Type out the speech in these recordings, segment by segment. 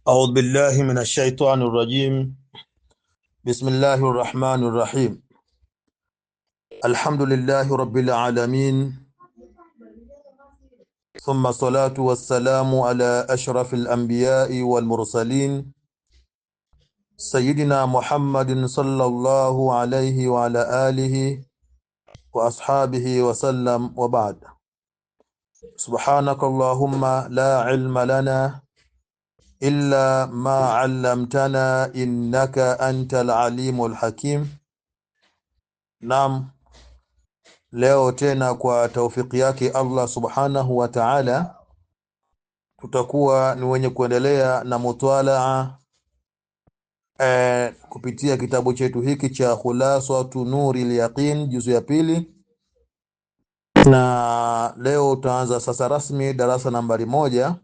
أعوذ بالله من الشيطان الرجيم. بسم الله الرحمن الرحيم. الحمد لله رب العالمين، ثم الصلاة والسلام على أشرف الأنبياء والمرسلين سيدنا محمد صلى الله عليه وعلى آله وأصحابه وسلم، وبعد. سبحانك اللهم لا علم لنا إلا ما علمتنا إنك أنت العليم الحكيم. Naam, leo tena kwa taufiki yake Allah subhanahu wa ta'ala tutakuwa ni wenye kuendelea na mutwalaa kupitia kitabu chetu hiki cha Khulasatu Nuril Yaqin juzu ya pili, na leo tutaanza sasa rasmi darasa nambari 1.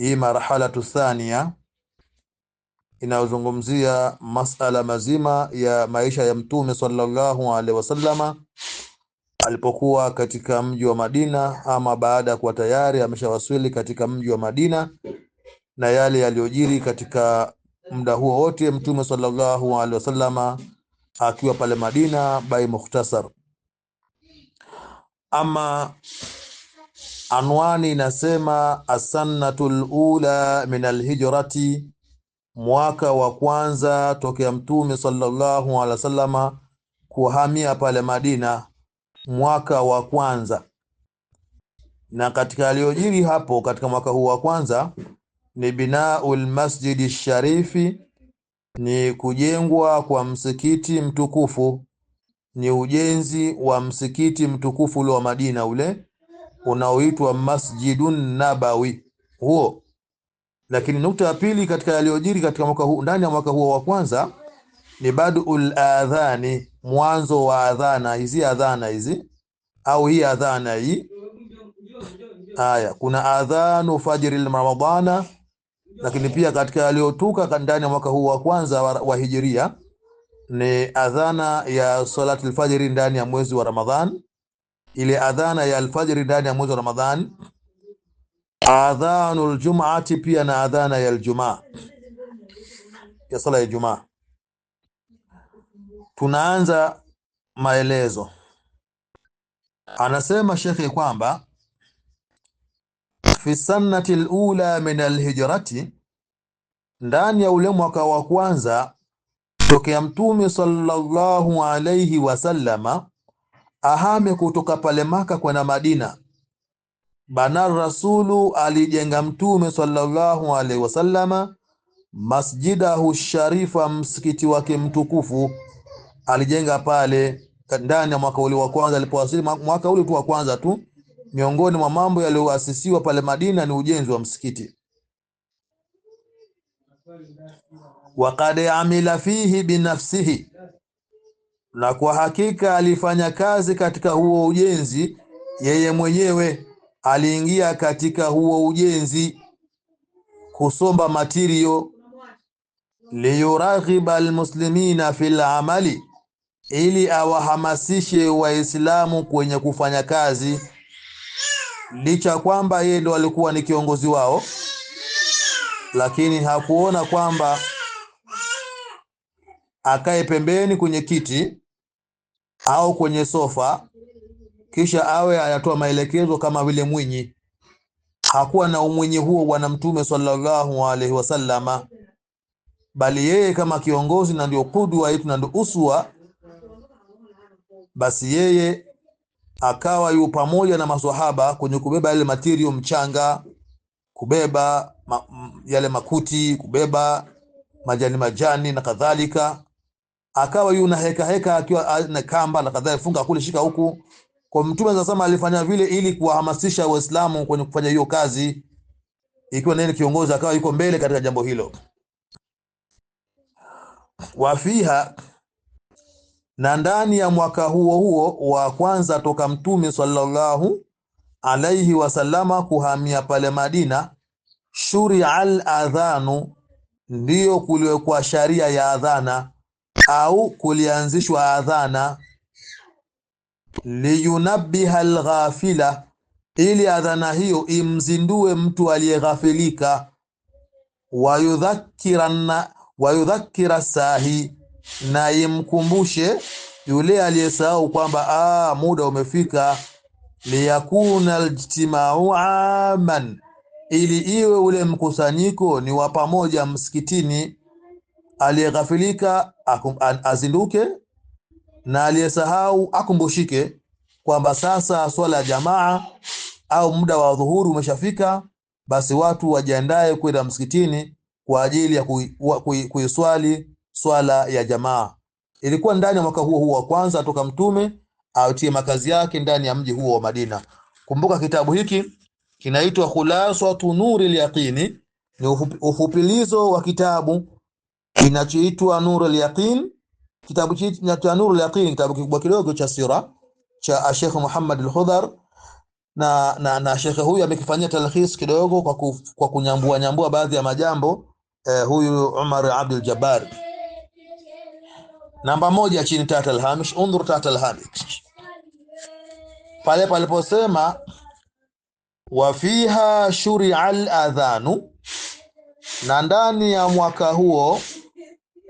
Hii marhalatu thania inayozungumzia masala mazima ya maisha ya Mtume sallallahu alaihi wasallama alipokuwa katika mji wa Madina, ama baada ya kuwa tayari ameshawasili katika mji wa Madina, na yale yaliyojiri katika muda huo wote Mtume sallallahu alaihi wasallama akiwa pale Madina by mukhtasar. Ama anwani inasema as-sannatul ula min al-hijrati, mwaka wa kwanza tokea Mtume sallallahu alaihi wasallama kuhamia pale Madina, mwaka wa kwanza. Na katika aliyojiri hapo katika mwaka huu wa kwanza ni binaul masjidi sharifi, ni kujengwa kwa msikiti mtukufu, ni ujenzi wa msikiti mtukufu ule wa Madina ule unaoitwa Masjidun Nabawi huo. Lakini nukta ya pili katika aliyojiri katika mwaka huu, ndani ya mwaka huo wa kwanza, ni badul adhani, mwanzo wa adhana hizi, adhana hizi au hii adhana hii. Haya, kuna adhanu fajri ramadhana, lakini pia katika aliyotuka ndani ya mwaka huu wa kwanza wa hijiria ni adhana ya salati al-fajri ndani ya mwezi wa Ramadhan, ile adhana ya al-fajri ndani ya mwezi wa Ramadhan, adhanul jum'ati, pia na adhana ya al-jumaa, ya sala ya Jumaa. Tunaanza maelezo. Anasema shekhi kwamba fi sanati al-ula min al-hijrati, ndani ya ule mwaka wa kwanza tokea Mtume sallallahu alayhi wasallama ahame kutoka pale Maka kwenda Madina. Bana rasulu, alijenga Mtume sallallahu alayhi wasallama masjidahu sharifa, msikiti wake mtukufu alijenga pale ndani ya mwaka ule wa kwanza. Alipowasili mwaka ule tu wa kwanza tu, miongoni mwa mambo yaliyoasisiwa pale Madina ni ujenzi wa msikiti. Waqad amila fihi binafsihi, na kwa hakika alifanya kazi katika huo ujenzi yeye mwenyewe. Aliingia katika huo ujenzi kusomba material, liyuraghiba almuslimina fil amali, ili awahamasishe waislamu kwenye kufanya kazi. Licha kwamba yeye ndo alikuwa ni kiongozi wao, lakini hakuona kwamba akae pembeni kwenye kiti au kwenye sofa kisha awe ayatoa maelekezo kama vile Mwinyi. Hakuwa na umwinyi huo bwana Mtume sallallahu alaihi wasallama, bali yeye kama kiongozi na ndio kudwa yetu na ndio uswa, basi yeye akawa yu pamoja na maswahaba kwenye kubeba ile material, mchanga, kubeba yale makuti, kubeba majani na kadhalika. Akawa yu na heka akiwa na kamba na kadhalika, funga kule, shika huku. Kwa Mtume sasa alifanya vile ili kuwahamasisha Waislamu kwenye kufanya hiyo kazi, ikiwa nani kiongozi akawa yuko mbele katika jambo hilo. Wafiha, na ndani ya mwaka huo wa kwanza toka Mtume sallallahu alayhi wasallama kuhamia pale Madina, shuri'a al-adhanu, ndiyo kuliwekwa sharia ya adhana au kulianzishwa adhana, liyunabbiha al-ghafila, ili adhana hiyo imzindue mtu aliyeghafilika. wayudhakkira sahi, na imkumbushe yule aliyesahau kwamba muda umefika. Liyakuna aljtimau aman, ili iwe ule mkusanyiko ni wa pamoja msikitini. Aliyeghafilika azinduke, na aliyesahau akumbushike kwamba sasa swala ya jamaa au muda wa dhuhuri umeshafika. Basi watu wajiandae kwenda msikitini kwa ajili ya kuiswali swala ya jamaa. Ilikuwa ndani ya mwaka huo wa kwanza toka mtume atie makazi yake ndani ya mji huo wa Madina. Kumbuka kitabu hiki kinaitwa Khulasatu Nuril Yaqini, ni ufupilizo wa kitabu kinachoitwa Nurul Yaqin. Kitabu cha Nurul Yaqin, kitabu kikubwa kidogo cha sira cha Sheikh Muhammad al-Khudhar, na Sheikh huyu amekifanyia talkhis kidogo kwa kunyambua baadhi ya majambo. Huyu Umar Abdul Jabbar. Namba 1 chini tata al-hamish, undur tata al-hamish, pale paliposema wa fiha shuri'a al-adhanu, na ndani ya mwaka huo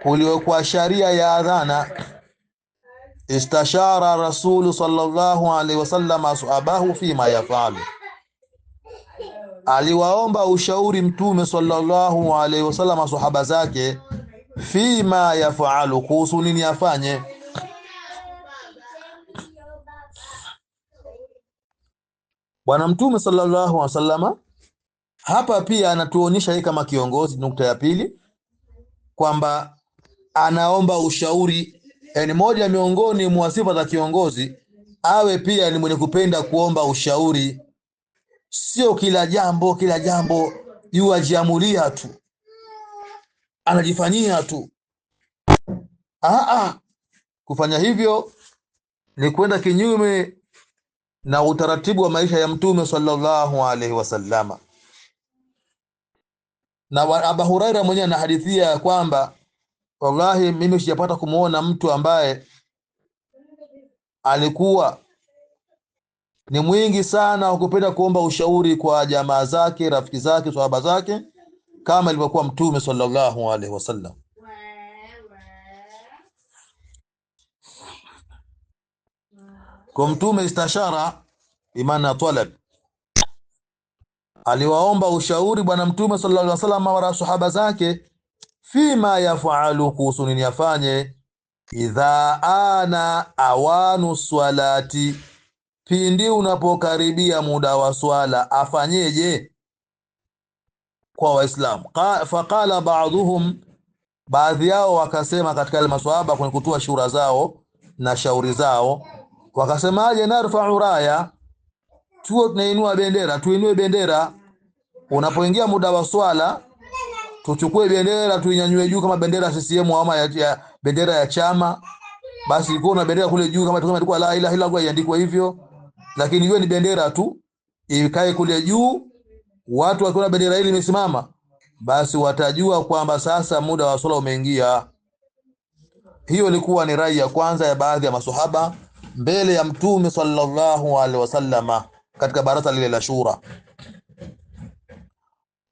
kuliwekwa sharia ya adhana. Istashara Rasulu sallallahu alaihi wasallam ashabahu fima yafalu, aliwaomba ushauri mtume sallallahu alaihi wasallam sahaba zake, fima yafalu, kuhusu nini afanye. Bwana mtume sallallahu alaihi wasallam hapa pia anatuonyesha yeye kama kiongozi. Nukta ya pili, kwamba anaomba ushauri. Yani moja miongoni mwa sifa za kiongozi awe pia ni mwenye kupenda kuomba ushauri. Sio kila jambo yuajiamulia tu, anajifanyia tu. Kufanya hivyo ni kwenda kinyume na utaratibu wa maisha ya mtume sallallahu alaihi wasallama. Na Abu Huraira mwenyewe anahadithia kwamba wallahi mimi sijapata kumuona mtu ambaye alikuwa ni mwingi sana wa kupenda kuomba ushauri kwa jamaa zake, rafiki zake, sahaba zake, kama ilivyokuwa mtume sallallahu alaihi wasallam. Kwa mtume istashara imana talab, aliwaomba ushauri bwana mtume sallallahu alaihi wasallam wa sahaba zake, fima yafalu, kuhusu nini afanye. Idha ana awanu swalati, pindi unapokaribia muda wa swala afanyeje kwa Waislamu. Faqala ba'dhum, baadhi yao wakasema katika wale maswahaba kwenye kutoa shura zao na shauri zao, wakasemaje, narfa'u raya, tuinue bendera. Unapoingia muda wa swala tuchukue bendera tuinyanyue juu kama bendera ya CCM ama ya bendera ya chama. Basi iko na bendera kule juu, kama ilikuwa la ilaha illa Allah iandikwe hivyo, lakini hiyo ni bendera tu ikae kule juu. Watu wakiona bendera hili imesimama, basi watajua kwamba sasa muda wa swala umeingia. Hiyo ilikuwa ni rai ya kwanza ya baadhi ya maswahaba mbele ya mtume sallallahu alaihi wasallama katika baraza lile la shura.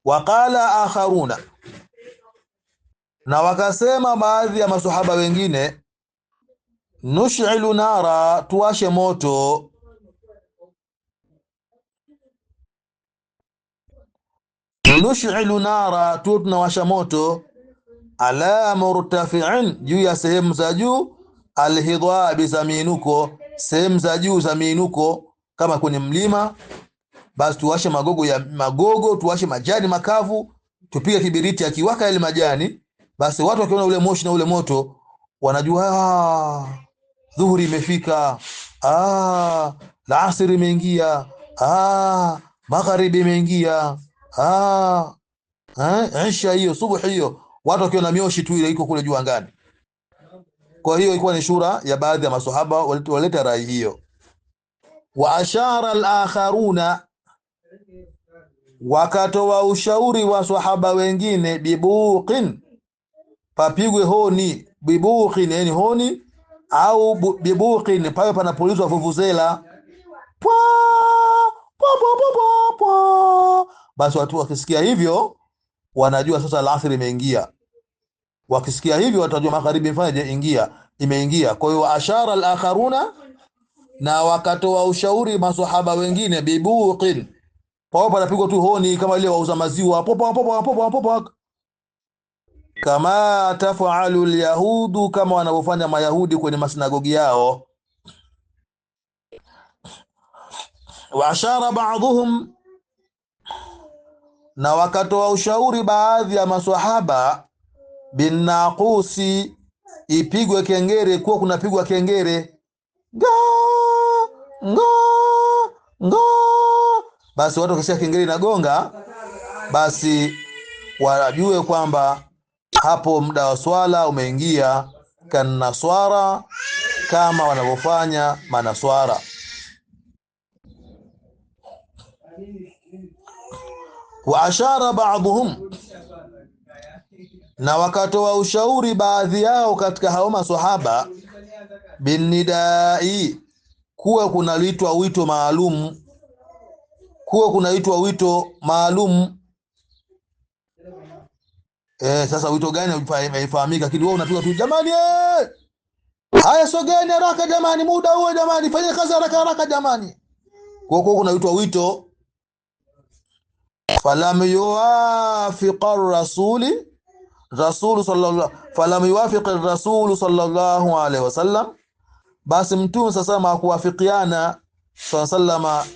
Waqala akharuna, na wakasema baadhi ya maswahaba wengine, nush'ilu nara, tuwashe moto. Nush'ilu nara, tunawasha moto. Ala murtafi'in, juu ya sehemu za juu. Alhidwa za miinuko, sehemu za juu za miinuko. Kama kwenye mlima, basi tuwashe magogo, tuwashe majani makavu, tupige kibiriti, akiwaka ile majani, basi watu wakiona ule moshi na ule moto wanajua dhuhuri imefika, la asri imeingia, magharibi imeingia, isha hiyo, subuhi hiyo. Watu wakiona mioshi tu ile iko kule juu angani. Kwa hiyo ilikuwa ni shura ya baadhi ya maswahaba waleta rai hiyo. Wa ashara al-akharuna, wakatoa ushauri wa sahaba wengine, bibuqin, papigwe honi. Bibuqin yani honi, au bibuqin pale panapulizwa vuvuzela, pwa. Basi watu wakisikia hivyo wanajua sasa al-asr imeingia. Wakisikia hivyo watajua magharibi imeingia. Kwa hiyo ashara al-akharuna, na wakatoa ushauri maswahaba wengine, bibuqin, pao panapigwa tu honi kama ile wauza maziwa, popo kama tafalu al-yahudu, kama wanavyofanya mayahudi kwenye masinagogi yao. Wa ashara ba'dhum, na wakatoa ushauri baadhi ya maswahaba, bin naqusi, ipigwe kengere, kuwa kunapigwa kengere nga nga nga. Basi watu wakisikia kengele inagonga, basi wajue kwamba hapo muda wa swala umeingia. Kanaswara, kama wanavyofanya manaswara. Wa ashara ba'dhum, na wakatoa ushauri baadhi yao katika hao maswahaba, binidai, kuwa kunaitwa wito maalum, sasa wito gani haifahamika, lakini wewe unapiga tu jamani, haya sogeni haraka jamani, muda huo jamani, fanya kazi haraka jamani. Kwa kunaitwa wito. Falam yuwafiq ar-rasul sallallahu alaihi wasallam, basi mtume sasa hakuwafikiana sallallahu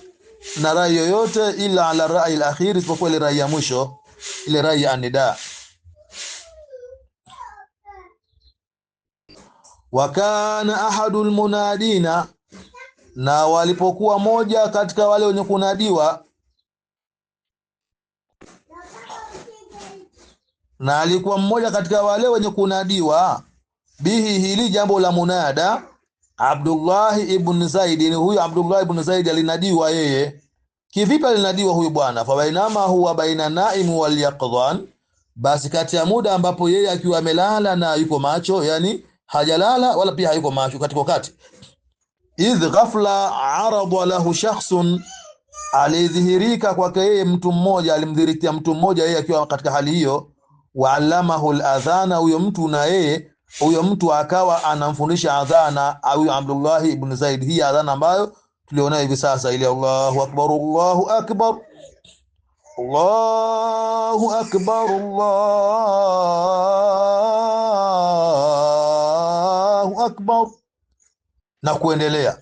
na rai yoyote, ila ala rai al-akhir, isipokuwa ile rai ya mwisho, ile rai ya nida. Wa kana ahadul munadina, na walipokuwa moja katika wale wenye kunadiwa, na alikuwa mmoja katika wale wenye kunadiwa, bihi, hili jambo la munada, Abdullah ibn Zaid. Ni huyu Abdullah ibn Zaid alinadiwa yeye. Kivipi alinadiwa huyu bwana? Fa bainama huwa baina naim wal yaqdhan, basi kati ya muda ambapo yeye akiwa amelala na yuko macho, yani hajalala wala pia hayuko macho, katika wakati. Idh ghafla arada lahu shakhsun, alidhihirika kwake yeye mtu mmoja, alimdhihirikia mtu mmoja yeye akiwa katika hali hiyo. Wa'allamahu al-adhana, huyo mtu akawa anamfundisha adhana, au Abdullah ibn Zaid, hii adhana ambayo tuliona hivi sasa, ile Allahu akbar Allahu akbar Allahu akbar Allahu akbar, na kuendelea.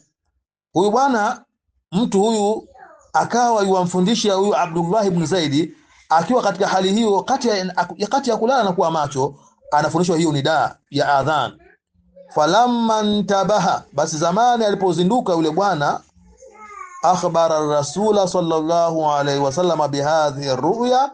Huyu bwana, mtu huyu akawa yuamfundisha huyu Abdullah ibn Zaid akiwa katika hali hiyo, kati ya kulala na kuwa macho, anafundishwa hiyo nida ya adhan. Falamma ntabaha, basi zamani alipozinduka yule bwana, akhbara rasula sallallahu alaihi wasallam bihadhihi ar-ru'ya,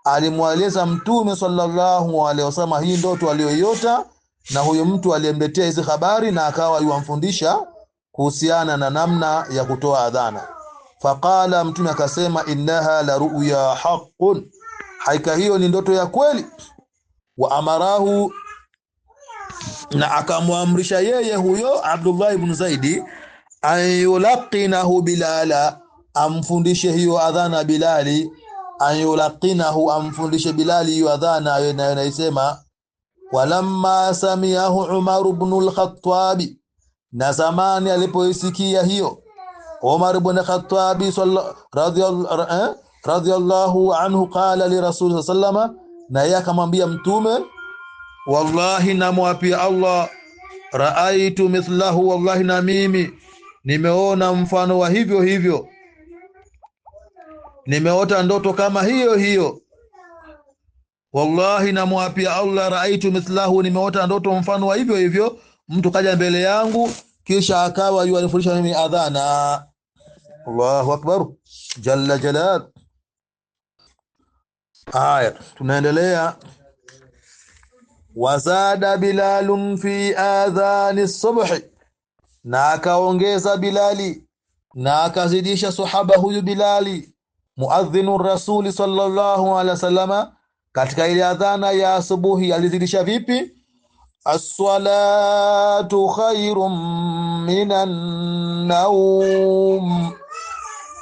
alimweleza mtume sallallahu alaihi wasallam hii ndoto aliyoiota, na huyo mtu aliyemletea hizi habari, na akawa yuamfundisha kuhusiana na namna ya kutoa adhana. Faqala, mtume akasema, innaha la ru'ya haqqun, haika hiyo ni ndoto ya kweli. Wa amarahu, na akamwamrisha yeye huyo Abdullah ibn Zaidi, ayulaqinahu Bilala, amfundishe hiyo adhana Bilali, ayulaqinahu, amfundishe Bilali hiyo adhana anayosema. Walamma samiahu Umar ibn al-Khattab, na zamani alipoisikia hiyo Umar ibn al-Khattab radhiyallahu anhu, qala li rasul sallallahu, na yeye akamwambia mtume, wallahi namwapia Allah, raaitu mithlahu, wallahi na mimi nimeona mfano wa hivyo, nimeota ndoto kama hiyo. Wallahi namwapia Allah, raaitu mithlahu, nimeota ndoto mfano wa hivyo. Mtu kaja mbele yangu, kisha akawa yuanifundisha mimi adhana. Allahu akbar jalla jalal. Haya, tunaendelea. Wazada Bilalun fi adhani subhi, na akaongeza Bilali, na akazidisha sahaba huyu Bilali, muadhdhinu rasuli sallallahu alaihi wasallam, katika ile adhana ya asubuhi. Alizidisha vipi? As-salatu khairun minan naum,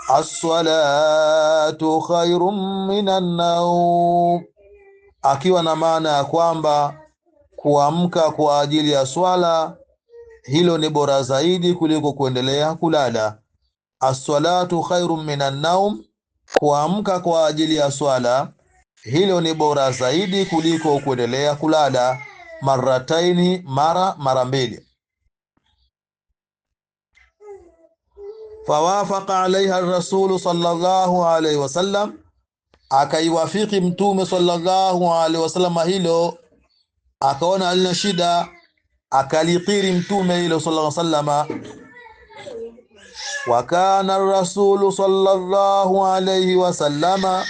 as-salatu khairun minan naum, akiwa na maana ya kwamba kuamka kwa ajili ya swala hilo ni bora zaidi kuliko kuendelea kulala. As-salatu khairun minan naum, kuamka kwa ajili ya swala hilo ni bora zaidi kuliko kuendelea kulala. Marataini, mara mbili. Fawafaqa alaiha rasulu sallallahu alaihi wasallam, akaiwafiki mtume sallallahu alaihi wasallam hilo, akaona alina shida, akalikiri mtume hilo sallallahu alaihi wasallam. Wa kana rasulu sallallahu alaihi wasallama,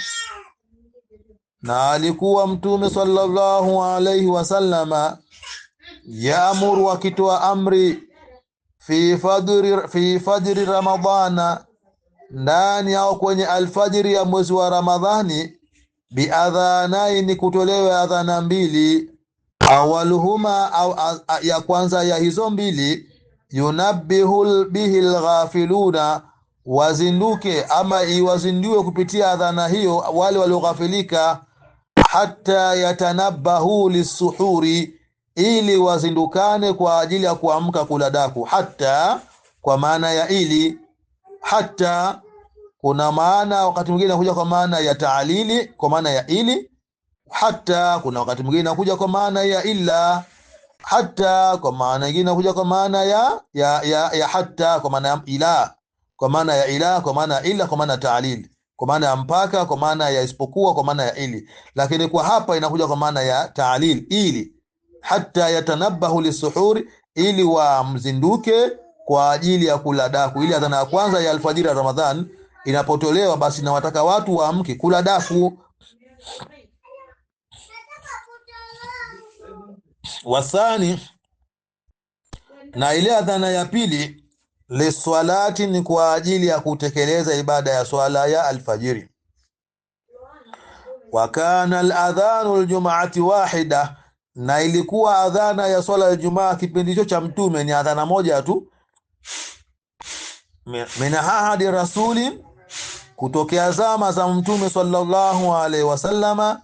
na alikuwa mtume sallallahu alaihi wasallama, yaamuru, akitoa amri, fi fajri ramadhana, ndani au kwenye alfajiri ya mwezi wa Ramadhani, biadhanaini, kutolewa adhana mbili, awaluhuma, au ya kwanza ya hizo mbili, yunabbihu bihi alghafiluna, wazinduke ama iwazindiwe kupitia adhana hiyo wale walioghafilika, hatta yatanabbahu lisuhuri, ili wazindukane kwa ajili ya kuamka kula daku. Hatta kwa maana ya ili, hatta kuna maana wakati mwingine inakuja kwa maana ya taalili, kwa maana ya ili. Hatta kuna wakati mwingine inakuja kwa maana ya illa. Hatta kwa maana nyingine inakuja kwa maana ya hatta, kwa maana ya ila, kwa maana ya ila, kwa maana ya illa, kwa maana ya taalili, kwa maana ya mpaka, kwa maana ya isipokuwa, kwa maana ya ili. Lakini kwa hapa inakuja kwa maana ya taalil, ili. Hatta yatanabbahu lisuhuri, ili wamzinduke kwa ajili ya kula daku. Ili adhana ya kwanza ya alfajiri ya Ramadhan inapotolewa, basi nawataka watu waamke kula daku. Wasani, na ile adhana ya pili, liswalati, ni kwa ajili ya kutekeleza ibada ya swala ya alfajiri. Wa kana aladhanu aljum'ati wahida, na ilikuwa adhana ya swala ya Ijumaa kipindi hicho cha mtume ni adhana moja tu. Min ahadi rasuli, kutokea zama za mtume sallallahu alaihi wasallama,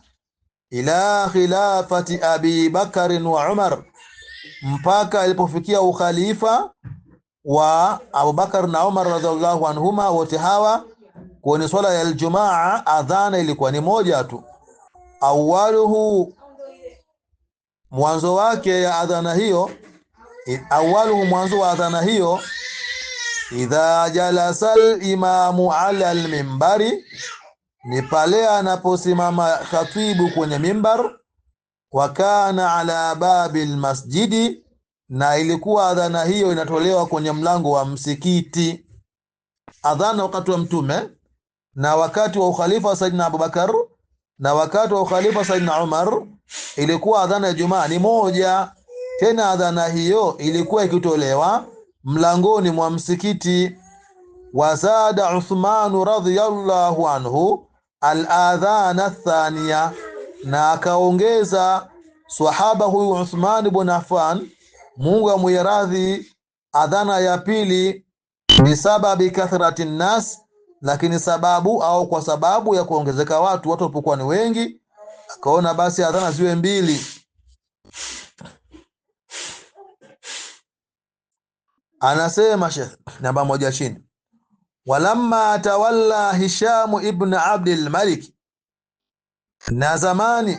ila khilafati Abi Bakr wa Umar, mpaka ilipofikia ukhalifa wa Abu Bakar na Umar radhiallahu anhuma. Wote hawa kwenye swala ya Ijumaa adhana ilikuwa ni moja tu. Awaluhu, mwanzo wake ya adhana hiyo, awaluhu, mwanzo wa adhana hiyo, idha jalasa al-imamu ala al-mimbari, ni pale anaposimama khatibu kwenye mimbar. Wa kana ala babil masjidi, na ilikuwa adhana hiyo inatolewa kwenye mlango wa msikiti. Adhana wakati wa mtume na wakati wa ukhalifa wa Saidina Abubakar na wakati wa ukhalifa wa Saidina Umar, ilikuwa adhana ya Ijumaa ni moja. Tena adhana hiyo ilikuwa ikitolewa mlangoni mwa msikiti. Wazada Uthman radhiyallahu anhu al-adhana athaniya, na akaongeza sahaba huyu Uthman ibn Affan, Mungu amuiradhi, adhana ya pili, ni sababi kathrati nnas, lakini sababu au kwa sababu ya kuongezeka watu walipokuwa ni wengi, akaona basi adhana ziwe mbili. Anasema Sheikh namba moja chini, walamma tawalla Hisham ibn Abdul Malik, na zamani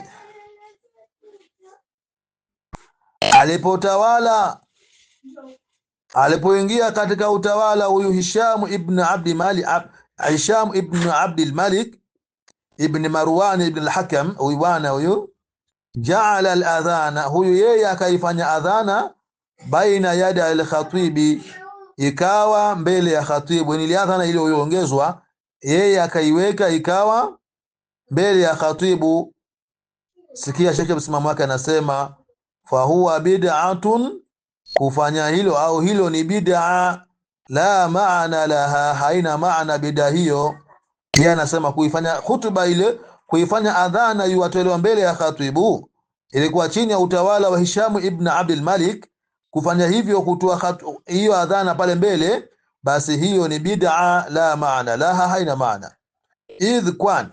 alipotawala, alipoingia katika utawala huyu Hisham ibn Abdul Malik, Hisham ibn Abdul Malik ibn Marwan ibn al-Hakam, huyu bwana huyu, jaala al-adhana, huyu yeye akaifanya adhana baina yada al-khatibi, ikawa mbele ya khatibu. Ni adhana ile iliyoongezwa, yeye akaiweka ikawa mbele ya khatibu. Sikia Sheikh msimamo wake, anasema fa huwa bid'atun, kufanya hilo au hilo ni bid'a, la maana laha, haina maana bid'a hiyo. Yeye anasema kuifanya hutuba ile, kuifanya adhana iwatolewa mbele ya khatibu, ilikuwa chini ya utawala wa Hisham ibn Abdul Malik. Kufanya hivyo, kutoa hiyo adhana pale mbele, basi hiyo ni bid'a, la maana laha, haina maana. Idh, kwani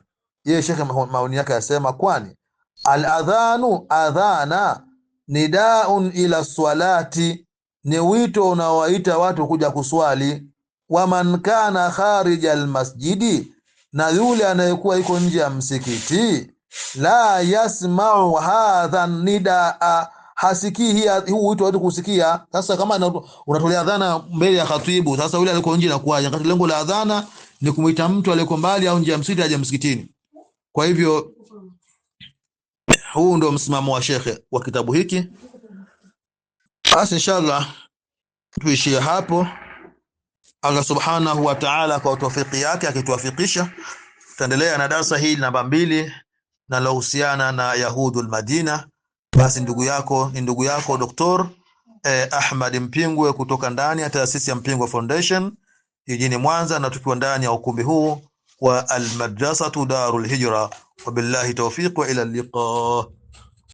yeye Sheikh maoni yake yasema, kwani Al-adhanu, adhana, nidaun ila swalati, ni wito unaowaita watu kuja kuswali. Wa man kana kharija almasjidi, na yule anayekuwa iko nje ya msikiti, la yasma'u hadha nidaa, hasikii huu wito watu kusikia. Sasa kama unatolea adhana mbele ya khatibu, sasa yule aliyeko nje inakuwaje? Wakati lengo la adhana ni kumuita mtu aliyeko mbali au nje ya msikiti aje msikitini. Kwa hivyo huu ndio msimamo wa shekhe wa kitabu hiki. Basi inshallah tuishie hapo. Allah subhanahu wa ta'ala kwa tawfiki yake akituwafikisha, tutaendelea na darasa hili namba 2 na lahusiana na Yahudul Madina. Basi ndugu yako Dr. Ahmad Mpingwe kutoka ndani ya taasisi ya Mpingwe Foundation jijini Mwanza, na tukiwa ndani ya ukumbi huu wa Al-Madrasatu Darul Hijra. Wabillahi tawfiq wa ila liqa.